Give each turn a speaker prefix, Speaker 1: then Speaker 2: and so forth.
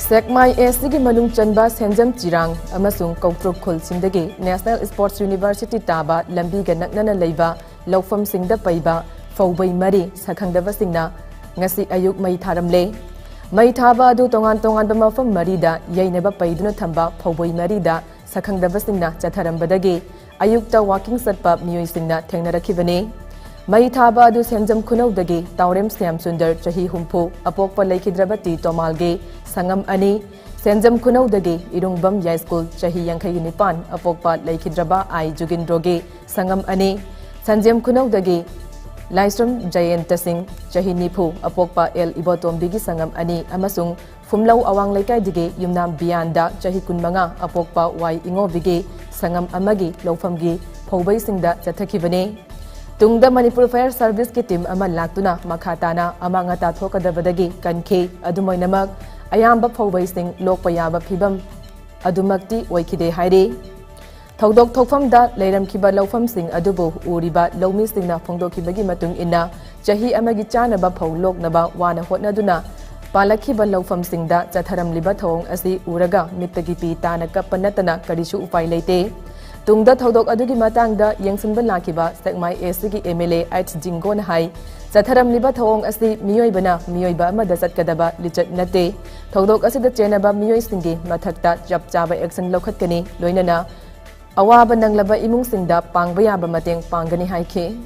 Speaker 1: Sekmai SG Malung Chanba Senjam Chirang amasung Kautruk Khul Sindagi National Sports University Taba Lambi Ganaknana Leiba Laufam Singda Paiba Phoubei Mari Sakhangdava Singna Ngasi Ayuk Mei Tharamle Mei Thaba du Tongan Mapham Marida Yainaba Paiduna Thamba Phoubei Marida Sakhangdava Singna Chatharambadagi Ayukta Walking Satpa Miyoi Singna Thengnarakibane Mei Thaba du Senjam Kunaudagi Taurem Siam Sundar Chahi Humpu Apokpa Laikhidrabati Tomalge Sangam Ani Senjam Kunaudagi Irungbam Yai School Chahi Yankai Nipan Apokpa Laikhidraba Ai Jugindroge Sangam Ani Sanjam Kunaudagi Laisram Jayanta Singh Chahi Nipu Apokpa El Ibotombigi Sangam Ani Amasung Fumlau Awang Laikai Dige Yumnam Bianda Chahi Kunmanga Apokpa Wai Ingobigi Sangam Amagi Laufamgi Phoubei Singda Chathakibane Tungda Manipur Fire Service ki team ama laktuna makhatana ama ngata thokadabadagi kanke adumoinamak ayamba Phoubei Singh lokpayaba phibam adumakti oikhide haire Thodok thokfamda leiramkhiba laufam sing adubu uriba lomi singna phongdokhibagi matung inna chahi amagi chanaba phau loknaba wana hotnaduna palakhiba laufam singda chatharamliba thong asi uraga mittagi pi tana kapanatana karisu upai leite Tungda Thodok Adugi Matangda Yangsunban Lakiba Sekmai SG MLA H Jingon Hai Chatharamliba Thong Asi Miyoibana Miyoiba Amada Satkadaba Lichat Nate Thodok Asida Chenaba Miyoy Singi Mathakta Jab Chaba Action Lokhatkani Loinana Awaba Nanglaba Imung Singda Pangbaya Mateng Pangani Haike